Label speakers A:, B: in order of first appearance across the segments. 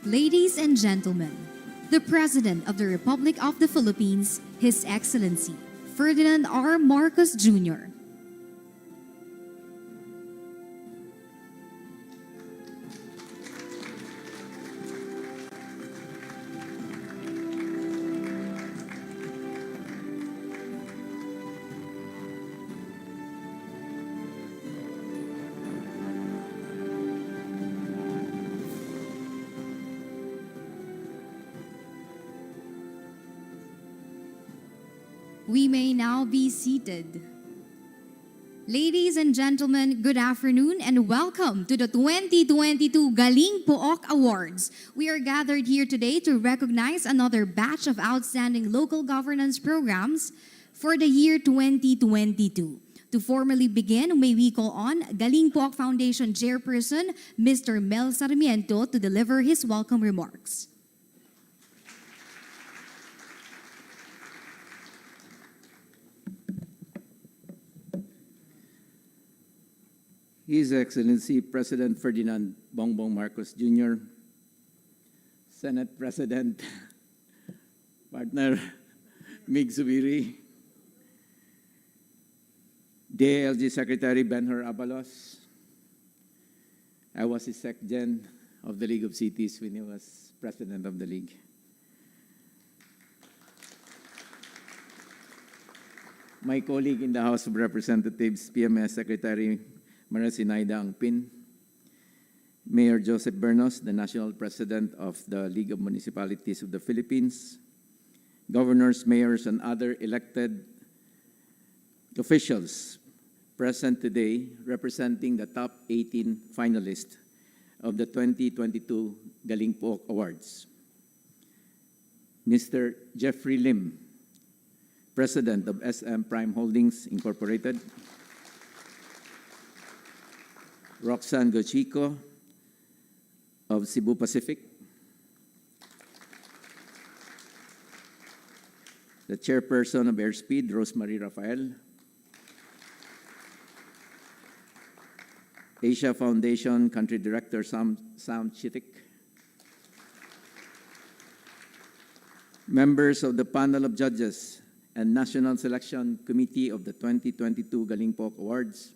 A: Ladies and gentlemen, the President of the Republic of the Philippines, His Excellency Ferdinand R. Marcos Jr. We may now be seated. Ladies and gentlemen, good afternoon and welcome to the 2022 Galing Pook Awards. We are gathered here today to recognize another batch of outstanding local governance programs for the year 2022. To formally begin, may we call on Galing Pook Foundation Chairperson, Mr. Mel Sarmiento, to deliver his welcome remarks.
B: His Excellency President Ferdinand Bongbong Marcos Jr., Senate President Partner Mig Zubiri, DILG Secretary Benhur Abalos. I was his SecGen of the League of Cities when he was President of the League. My colleague in the House of Representatives, PMS Secretary Maria Sinaida Angpin, Mayor Joseph Bernos, the National President of the League of Municipalities of the Philippines, governors, mayors, and other elected officials present today representing the top 18 finalists of the 2022 Galing Pook Awards. Mr. Jeffrey Lim, President of SM Prime Holdings Incorporated, Roxanne Gochico of Cebu Pacific, the Chairperson of Airspeed, Rosemary Rafael, Asia Foundation Country Director Sam Chitik, members of the panel of judges and National Selection Committee of the 2022 Galing Pook Awards,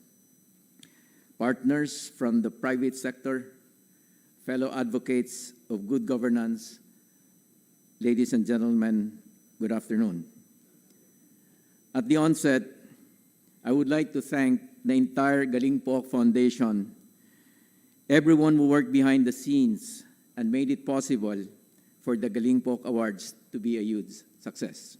B: partners from the private sector, fellow advocates of good governance, ladies and gentlemen, good afternoon. At the onset, I would like to thank the entire Galing Pook Foundation, everyone who worked behind the scenes and made it possible for the Galing Pook Awards to be a huge success.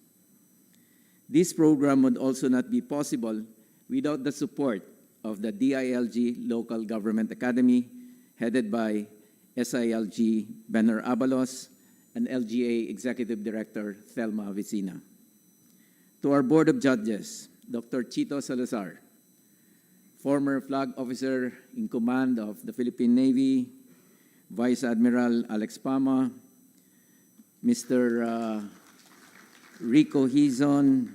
B: This program would also not be possible without the support of the DILG Local Government Academy, headed by SILG Benhur Abalos and LGA Executive Director Thelma Vicina. To our Board of Judges, Dr. Chito Salazar, former Flag Officer in Command of the Philippine Navy, Vice Admiral Alex Pama, Mr. Rico Hizon,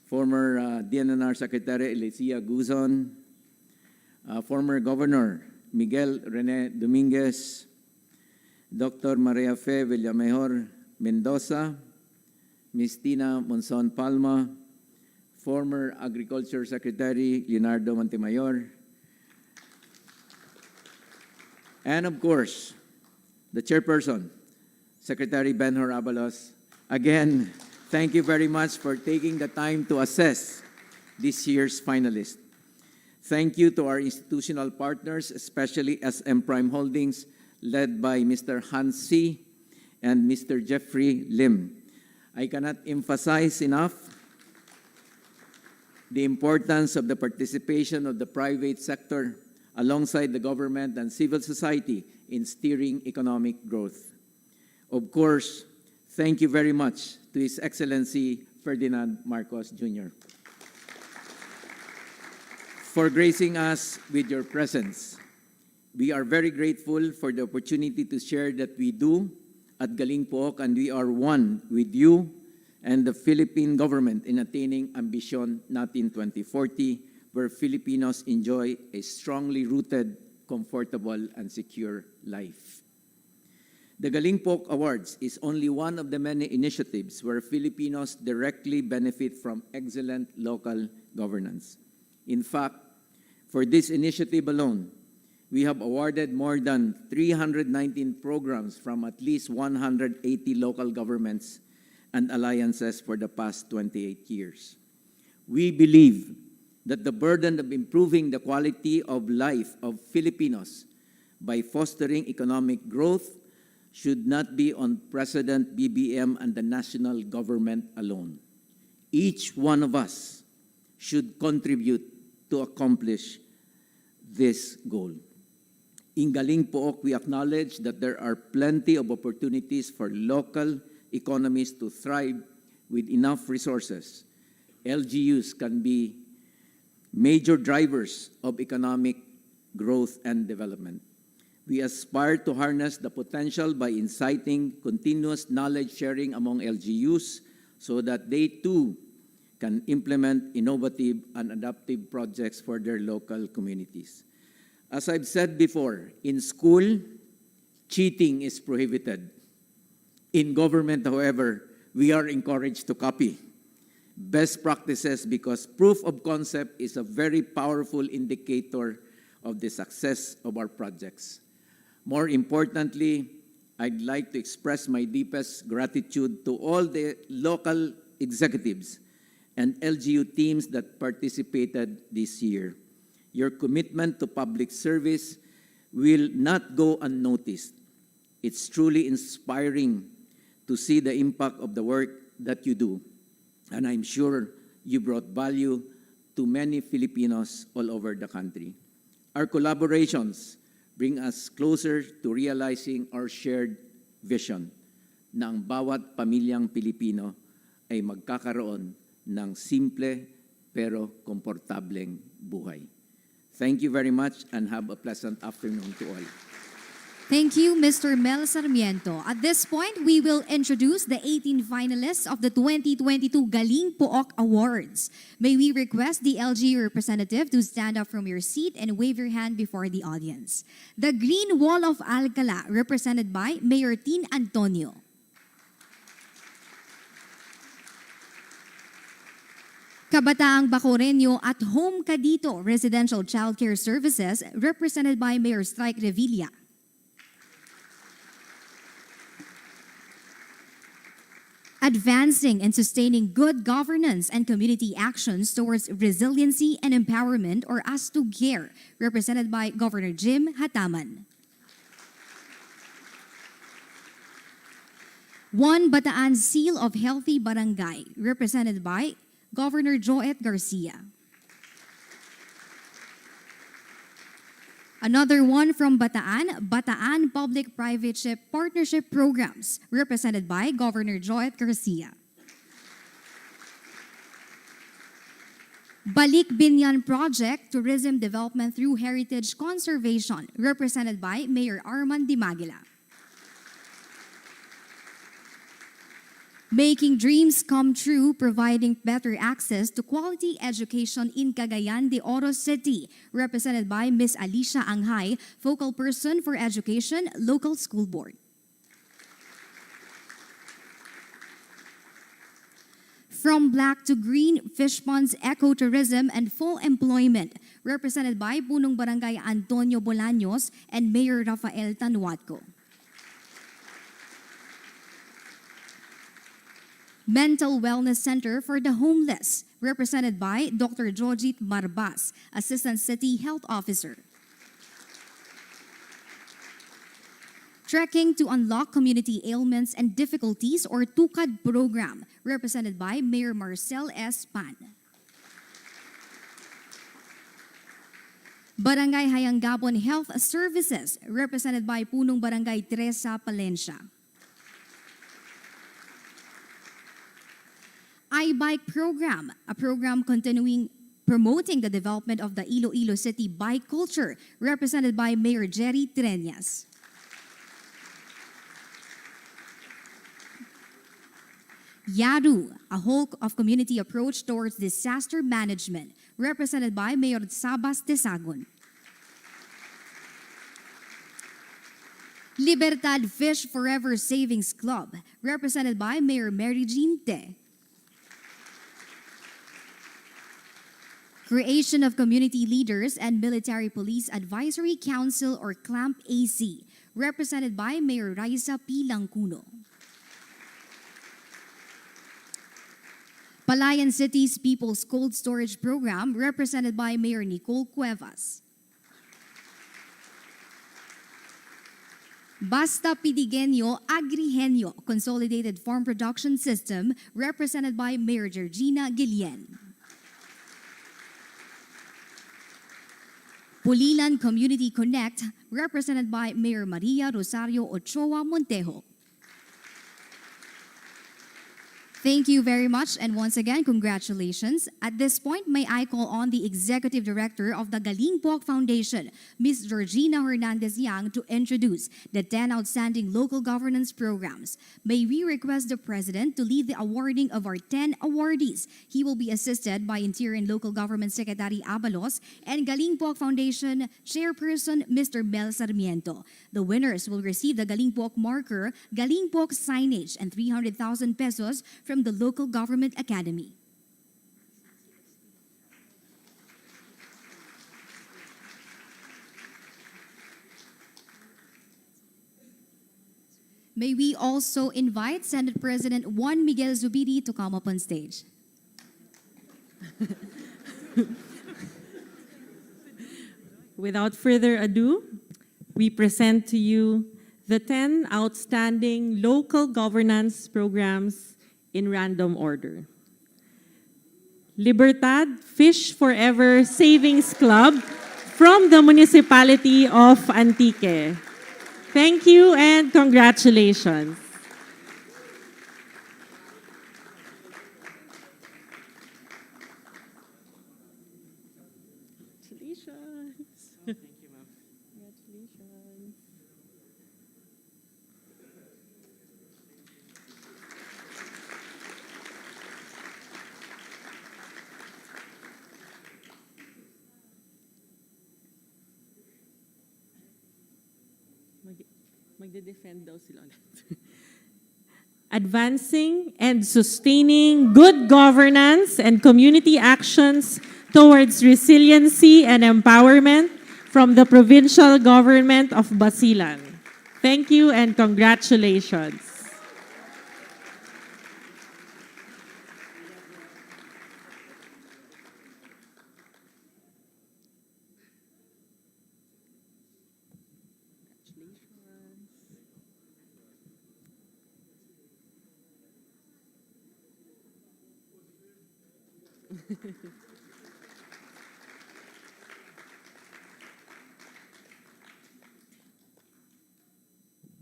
B: former DNR Secretary Elicia Guzon, former Governor Miguel Rene Dominguez, Dr. Maria Fe Villamejor Mendoza, Ms. Tina Monson Palma, former Agriculture Secretary Leonardo Montemayor, and of course, the Chairperson, Secretary Benhur Abalos. Again, thank you very much for taking the time to assess this year's finalists. Thank you to our institutional partners, especially SM Prime Holdings, led by Mr. Hans C. and Mr. Jeffrey Lim. I cannot emphasize enough the importance of the participation of the private sector alongside the government and civil society in steering economic growth. Of course, thank you very much to His Excellency Ferdinand Marcos Jr. for gracing us with your presence. We are very grateful for the opportunity to share that we do at Galing Pook, and we are one with you and the Philippine government in attaining ambition not in 2040, where Filipinos enjoy a strongly rooted, comfortable, and secure life. The Galing Pook Awards is only one of the many initiatives where Filipinos directly benefit from excellent local governance. In fact, for this initiative alone, we have awarded more than 319 programs from at least 180 local governments and alliances for the past 28 years. We believe that the burden of improving the quality of life of Filipinos by fostering economic growth should not be on President BBM and the national government alone. Each one of us should contribute to accomplish this goal. In Galing Pook, we acknowledge that there are plenty of opportunities for local economies to thrive with enough resources. LGUs can be major drivers of economic growth and development. We aspire to harness the potential by inciting continuous knowledge sharing among LGUs so that they too can implement innovative and adaptive projects for their local communities. As I've said before, in school, cheating is prohibited. In government, however, we are encouraged to copy best practices because proof of concept is a very powerful indicator of the success of our projects. More importantly, I'd like to express my deepest gratitude to all the local executives and LGU teams that participated this year. Your commitment to public service will not go unnoticed. It's truly inspiring to see the impact of the work that you do, and I'm sure you brought value to many Filipinos all over the country. Our collaborations bring us closer to realizing our shared vision na ang bawat pamilyang Pilipino ay magkakaroon ng simple pero komportableng buhay. Thank you very much and have a pleasant afternoon to all.
A: Thank you, Mr. Mel Sarmiento. At this point, we will introduce the 18 finalists of the 2022 Galing Pook Awards. May we request the LGU representative to stand up from your seat and wave your hand before the audience. The Green Wall of Alcala, represented by Mayor Tin Antonio. Kabataang Bacoreño at Home Ka Dito Residential Childcare Services, represented by Mayor Strike Revilla. Advancing and sustaining good governance and community actions towards resiliency and empowerment, or ASTUGER, represented by Governor Jim Hataman. One Bataan Seal of Healthy Barangay, represented by Governor Joet Garcia. Another one from Bataan, Bataan Public-Private Partnership Programs, represented by Governor Joet Garcia. Balik Binyan Project, Tourism Development through Heritage Conservation, represented by Mayor Arman Dimagila. Making Dreams Come True, providing better access to quality education in Cagayan de Oro City, represented by Ms. Alicia Anghay, Focal Person for Education, Local School Board. From Black to Green, Fish Ponds Ecotourism and Full Employment, represented by Punong Barangay Antonio Bolaños and Mayor Rafael Tanuatco. Mental Wellness Center for the Homeless, represented by Dr. Jojit Marbas, Assistant City Health Officer. Trekking to Unlock Community Ailments and Difficulties, or TUKAD program, represented by Mayor Marcel S. Pan. Barangay Hayangabon Health Services, represented by Punong Barangay Teresa Palencia. iBike Program, a program continuing promoting the development of the Iloilo City bike culture, represented by Mayor Jerry Treñas. YADU, a whole of community approach towards disaster management, represented by Mayor Sabas Tesagon. Libertad Fish Forever Savings Club, represented by Mayor Mary Jean Te. Creation of Community Leaders and Military Police Advisory Council or CLAMP AC, represented by Mayor Raisa P. Langcuno. Palayan City's People's Cold Storage Program, represented by Mayor Nicole Cuevas. Basta Pidigenyo Agrihenyo Consolidated Farm Production System, represented by Mayor Georgina Guillen. Pulilan Community Connect, represented by Mayor Maria Rosario Ochoa Montejo. Thank you very much, and once again, congratulations. At this point, may I call on the Executive Director of the Galing Po Foundation, Ms. Georgina Hernandez-Yang, to introduce the 10 outstanding local governance programs. May we request the President to lead the awarding of our 10 awardees. He will be assisted by Interior and Local Government Secretary Abalos and Galing Po Foundation Chairperson, Mr. Mel Sarmiento. The winners will receive the Galing Po marker, Galing Po signage, and 300,000 pesos from the Local Government Academy. May we also invite Senate President Juan Miguel Zubiri to come up on stage.
C: Without further ado, we present to you the 10 outstanding local governance programs in random order. Libertad Fish Forever Savings Club from the Municipality of Antique. Thank you and congratulations. Congratulations. Thank you, ma'am. Congratulations. Magde-defend daw sila ulit. Advancing and sustaining good governance and community actions towards resiliency and empowerment from the provincial government of Basilan. Thank you and congratulations.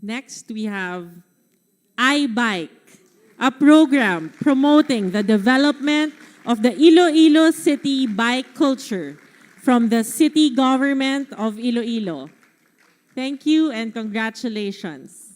C: Next, we have iBike, a program promoting the development of the Iloilo City bike culture from the city government of Iloilo. Thank you and congratulations.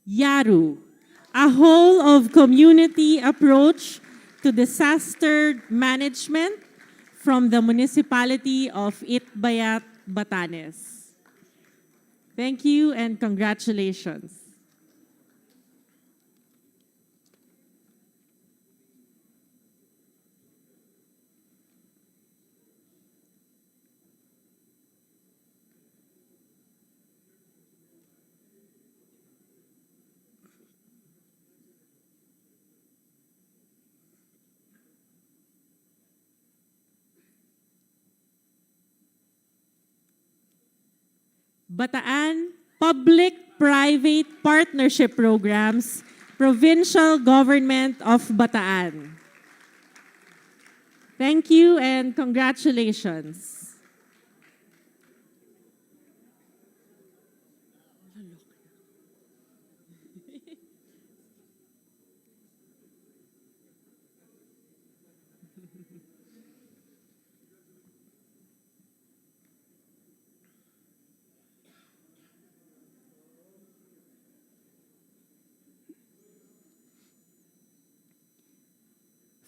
C: Yaru, a whole of community approach to disaster management from the municipality of Itbayat, Batanes. Thank you and congratulations. Bataan Public-Private Partnership Programs, Provincial Government of Bataan. Thank you and congratulations.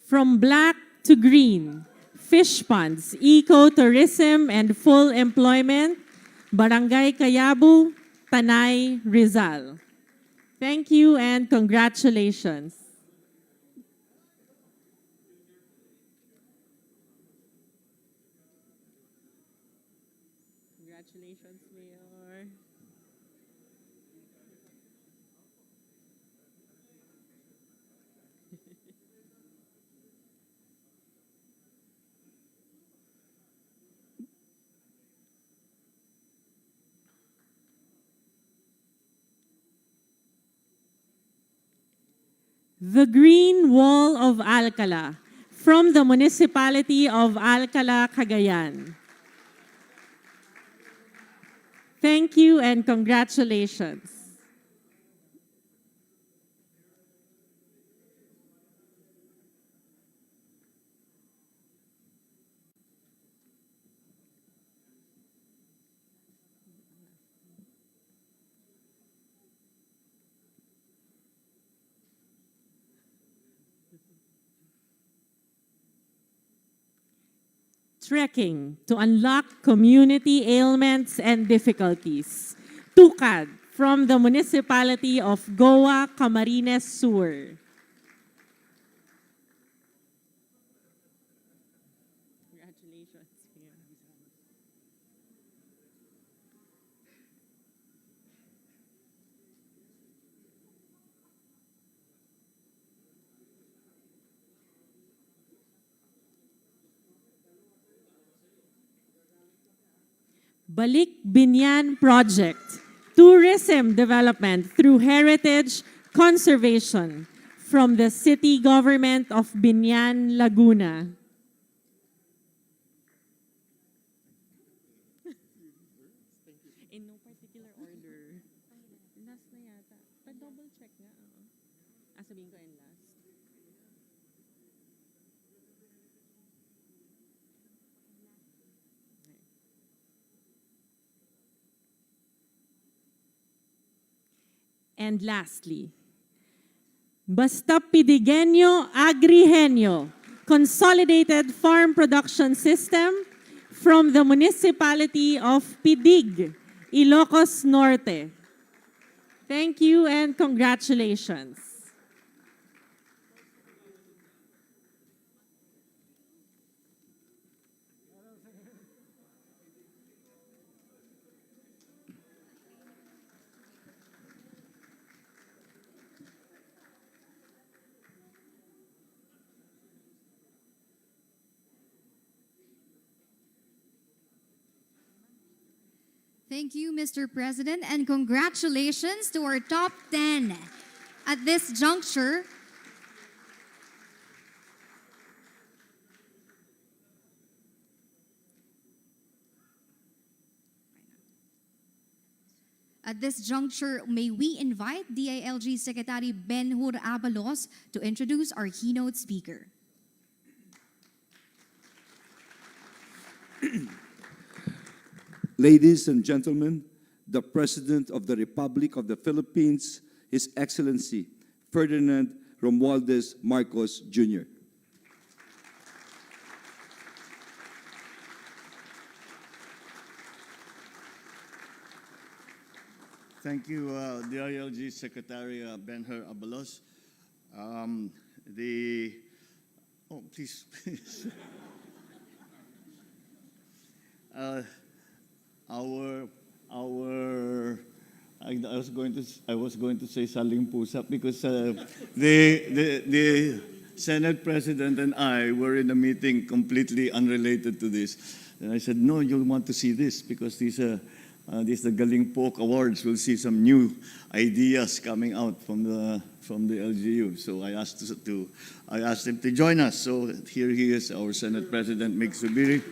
C: From black to green, fish ponds, ecotourism, and full employment, Barangay Kayabu, Tanay, Rizal. Thank you and congratulations. Congratulations, Mayor. The Green Wall of Alcala from the municipality of Alcala, Cagayan. Thank you and congratulations. Trekking to unlock community ailments and difficulties. Tukad from the municipality of Goa, Camarines Sur. Congratulations. Balik Binyan Project, tourism development through heritage conservation from the city government of Binyan, Laguna. In no particular order. Last na yata. Pa-double check nga. Sabihin ko yung last. And lastly, Basta Pidigenyo Agrihenyo, Consolidated Farm Production System from the municipality of Pidig, Ilocos Norte. Thank you and congratulations.
A: Thank you, Mr. President, and congratulations to our top 10. At this juncture, may we invite DILG Secretary Benhur Abalos to introduce our keynote speaker.
D: Ladies and gentlemen, the President of the Republic of the Philippines, His Excellency Ferdinand Romualdez Marcos Jr.
E: Thank you, DILG Secretary Benhur Abalos. Please. I was going to say saling pusa because the Senate President and I were in a meeting completely unrelated to this, and I said, no, you'll want to see this because these the Galing Pook Awards will see some new ideas coming out from the LGU. So I asked him to join us. So here he is, our Senate President Mig Zubiri.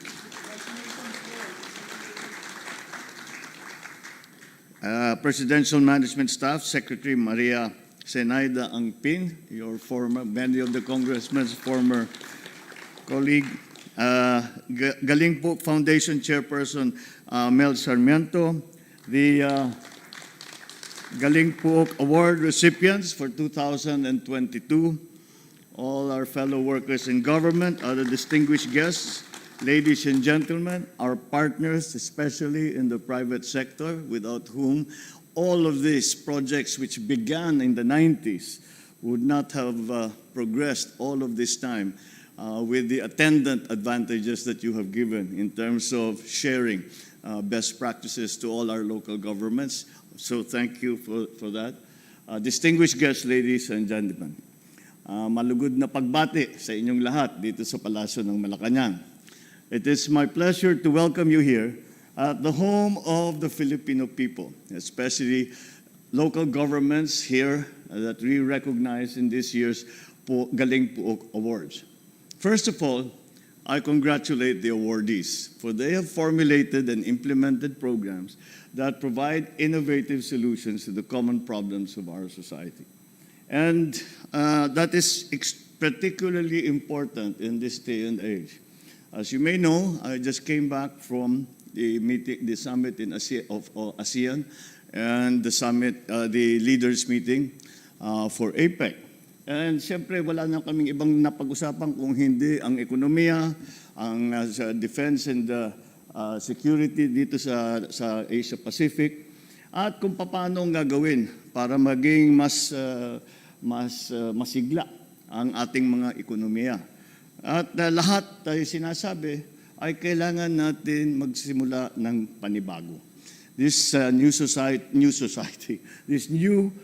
E: Presidential Management Staff, Secretary Maria Zenaida Angpin, many of the congressmen's former colleague, Galing Pook Foundation Chairperson Mel Sarmiento, the Galing Pook Award recipients for 2022, all our fellow workers in government, other distinguished guests, ladies and gentlemen, our partners, especially in the private sector, without whom all of these projects which began in the 90s would not have progressed all of this time with the attendant advantages that you have given in terms of sharing best practices to all our local governments. So thank you for that. Distinguished guests, ladies and gentlemen, malugod na pagbati sa inyong lahat dito sa Palasyo ng Malacanang. It is my pleasure to welcome you here at the home of the Filipino people, especially local governments here that we recognize in this year's Galing Pook Awards. First of all, I congratulate the awardees, for they have formulated and implemented programs that provide innovative solutions to the common problems of our society. And that is particularly important in this day and age. As you may know, I just came back from the summit in ASEAN and the summit, the leaders meeting for APEC. And siyempre, wala na kaming ibang napag-usapan kung hindi ang ekonomiya, ang defense and security dito sa Asia Pacific, at kung paano gagawin para maging mas masigla ang ating mga ekonomiya. At lahat tayo sinasabi ay kailangan natin magsimula ng panibago. This new society, this new,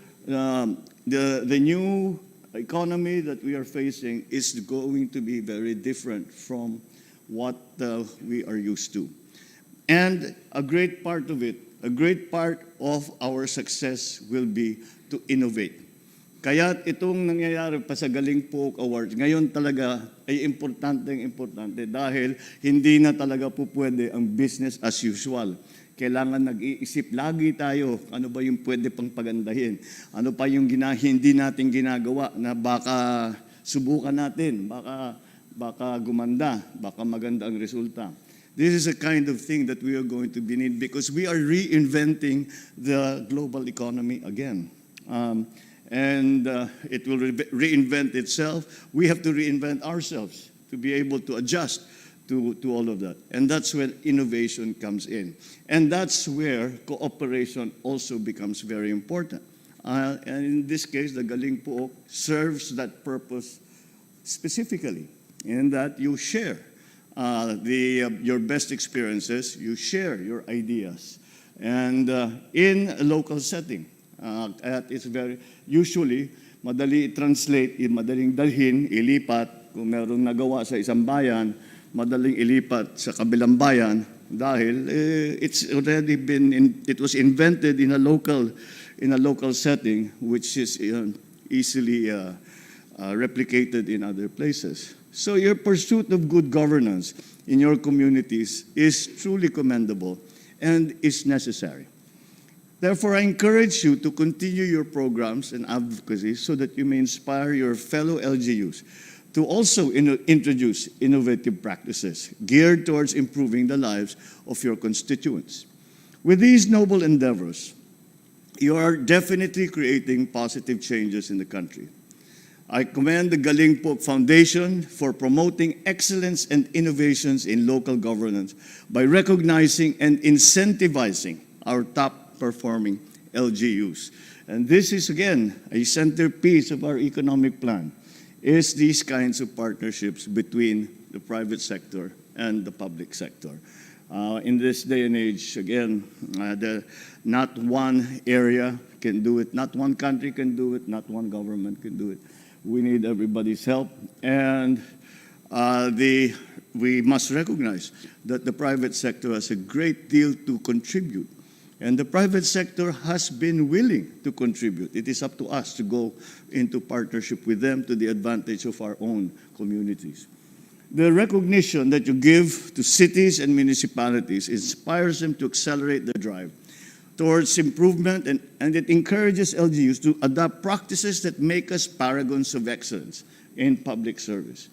E: the new economy that we are facing is going to be very different from what we are used to. And a great part of it, a great part of our success will be to innovate. Kaya itong nangyayari pa sa Galing Pook Awards, ngayon talaga ay importante dahil hindi na talaga po pwede ang business as usual. Kailangan nag-iisip lagi tayo, ano ba yung pwede pang pagandahin? Ano pa yung hindi natin ginagawa na baka subukan natin, baka gumanda, baka maganda ang resulta. This is a kind of thing that we are going to be need because we are reinventing the global economy again. And it will reinvent itself. We have to reinvent ourselves to be able to adjust to all of that. And that's when innovation comes in. And that's where cooperation also becomes very important. And in this case, the Galing Pook serves that purpose specifically in that you share your best experiences, you share your ideas, and in a local setting. At it's very, usually, madali i-translate, madaling dalhin, ilipat, kung merong nagawa sa isang bayan, madaling ilipat sa kabilang bayan dahil it's already it was invented in a local setting which is easily replicated in other places. So your pursuit of good governance in your communities is truly commendable and is necessary. Therefore, I encourage you to continue your programs and advocacy so that you may inspire your fellow LGUs to also introduce innovative practices geared towards improving the lives of your constituents. With these noble endeavors, you are definitely creating positive changes in the country. I commend the Galing Pook Foundation for promoting excellence and innovations in local governance by recognizing and incentivizing our top-performing LGUs. And this is, again, a centerpiece of our economic plan, is these kinds of partnerships between the private sector and the public sector. In this day and age, again, not one area can do it, not one country can do it, not one government can do it. We need everybody's help, and we must recognize that the private sector has a great deal to contribute. And the private sector has been willing to contribute. It is up to us to go into partnership with them to the advantage of our own communities. The recognition that you give to cities and municipalities inspires them to accelerate their drive towards improvement, and it encourages LGUs to adopt practices that make us paragons of excellence in public service.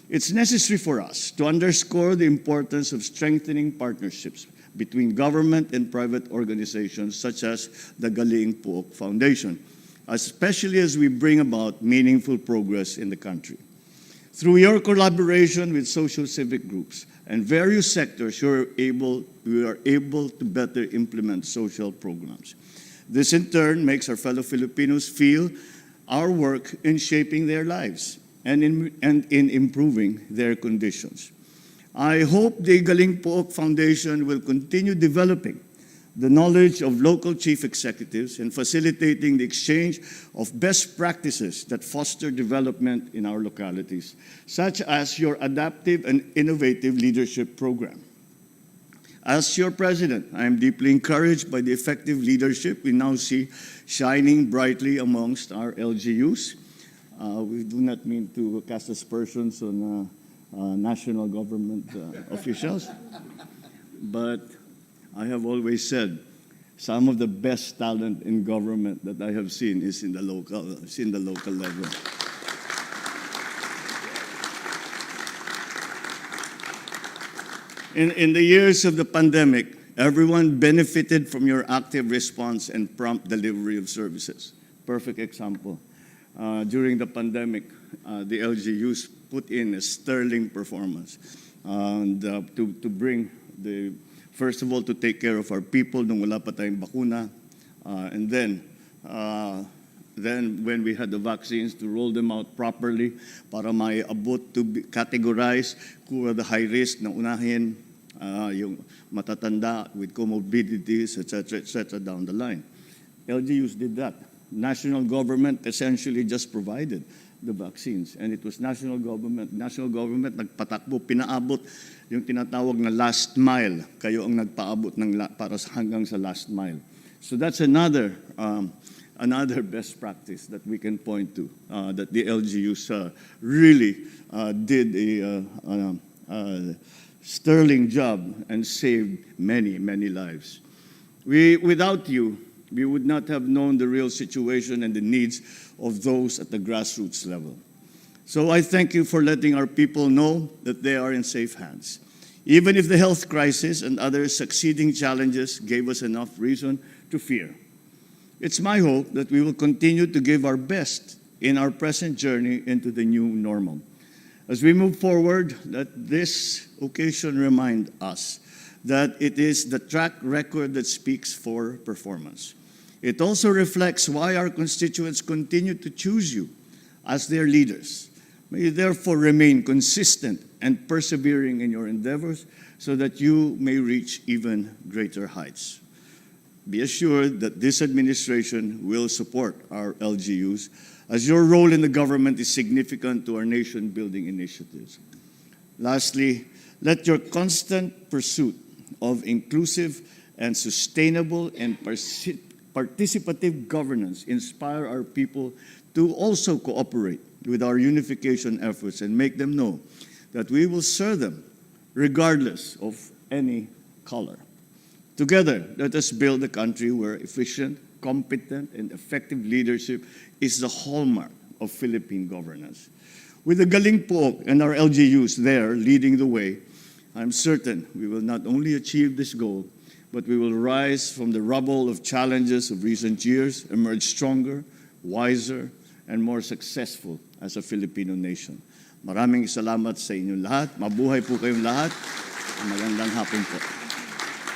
E: It's necessary for us to underscore the importance of strengthening partnerships between government and private organizations such as the Galing Pook Foundation, especially as we bring about meaningful progress in the country. Through your collaboration with social civic groups and various sectors, we are able to better implement social programs. This in turn makes our fellow Filipinos feel our work in shaping their lives and in improving their conditions. I hope the Galing Pook Foundation will continue developing the knowledge of local chief executives and facilitating the exchange of best practices that foster development in our localities, such as your adaptive and innovative leadership program. As your president, I am deeply encouraged by the effective leadership we now see shining brightly amongst our LGUs. We do not mean to cast aspersions on national government officials, but I have always said some of the best talent in government that I have seen is in the local level. In the years of the pandemic, everyone benefited from your active response and prompt delivery of services. Perfect example. During the pandemic, the LGUs put in a sterling performance and to bring first of all, to take care of our people nung wala pa tayong bakuna, and then when we had the vaccines, to roll them out properly para maiabot to categorize who are the high risk na unahin, yung matatanda with comorbidities, etc., down the line. LGUs did that. National government essentially just provided the vaccines, and it was national government nagpatakbo, pinaabot yung tinatawag na last mile. Kayo ang nagpaabot para hanggang sa last mile. So that's another best practice that we can point to, that the LGUs really did a sterling job and saved many, many lives. Without you, we would not have known the real situation and the needs of those at the grassroots level. So I thank you for letting our people know that they are in safe hands. Even if the health crisis and other succeeding challenges gave us enough reason to fear. It's my hope that we will continue to give our best in our present journey into the new normal. As we move forward, let this occasion remind us that it is the track record that speaks for performance. It also reflects why our constituents continue to choose you as their leaders. May you therefore remain consistent and persevering in your endeavors so that you may reach even greater heights. Be assured that this administration will support our LGUs as your role in the government is significant to our nation-building initiatives. Lastly, let your constant pursuit of inclusive and sustainable and participative governance inspire our people to also cooperate with our unification efforts and make them know that we will serve them regardless of any color. Together, let us build a country where efficient, competent, and effective leadership is the hallmark of Philippine governance. With the Galing Pook and our LGUs there leading the way, I'm certain we will not only achieve this goal, but we will rise from the rubble of challenges of recent years, emerge stronger, wiser, and more successful as a Filipino nation. Maraming salamat sa inyong lahat. Mabuhay po kayong lahat. Magandang hapon po.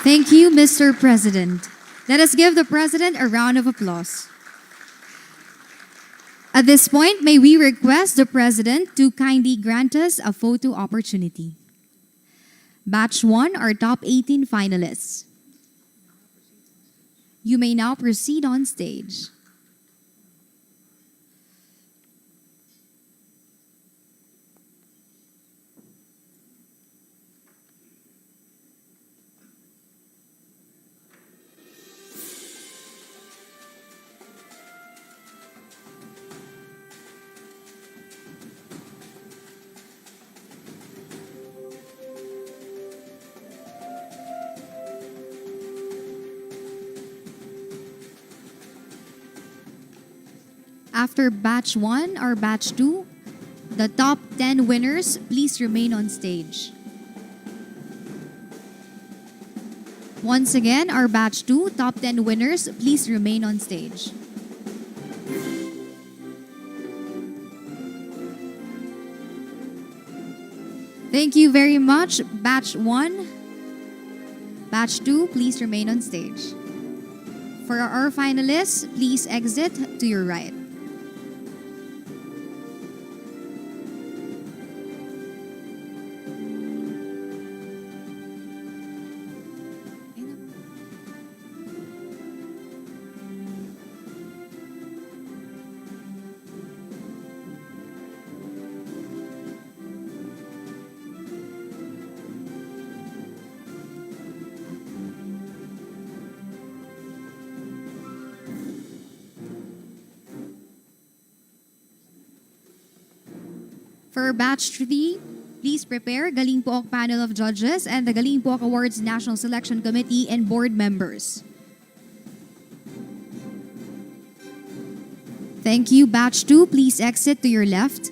A: Thank you, Mr. President. Let us give the President a round of applause. At this point, may we request the President to kindly grant us a photo opportunity. Batch 1, our top 18 finalists. You may now proceed on stage. After batch 1 or batch 2, the top 10 winners, please remain on stage. Once again, our batch 2, top 10 winners, please remain on stage. Thank you very much, Batch 1. Batch 2, please remain on stage. For our finalists, please exit to your right. For Batch 3, please prepare Galing Pook panel of judges and the Galing Pook Awards National Selection Committee and board members. Thank you, Batch 2. Please exit to your left.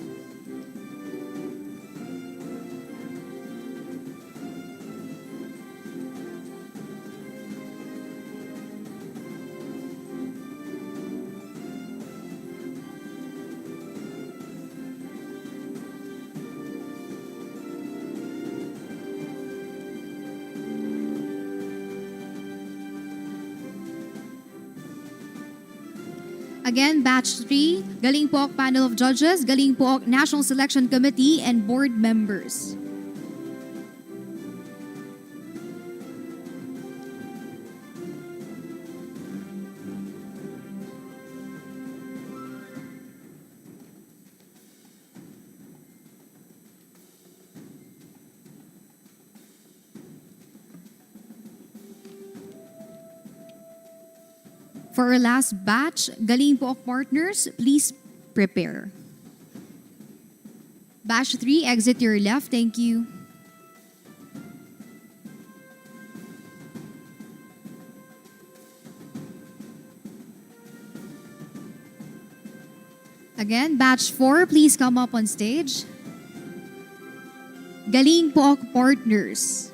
A: Again, Batch 3, Galing Pook panel of judges, Galing Pook National Selection Committee, and board members. For our last batch, Galing Pook partners, please prepare. Batch 3, exit your left. Thank you. Again, Batch 4, please come up on stage. Galing Pook partners.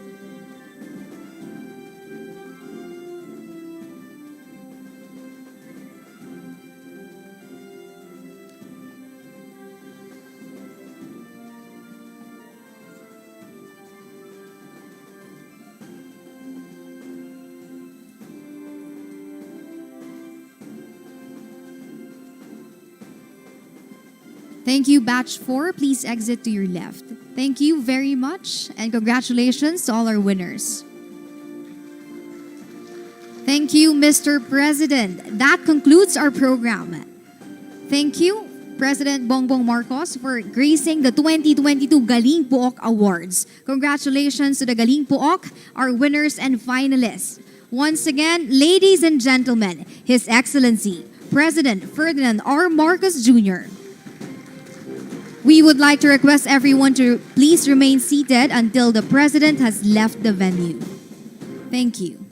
A: Thank you, Batch 4. Please exit to your left. Thank you very much, and congratulations to all our winners. Thank you, Mr. President. That concludes our program. Thank you, President Bongbong Marcos, for gracing the 2022 Galing Pook Awards. Congratulations to the Galing Pook, our winners and finalists. Once again, ladies and gentlemen, His Excellency, President Ferdinand R. Marcos Jr. We would like to request everyone to please remain seated until the President has left the venue. Thank you.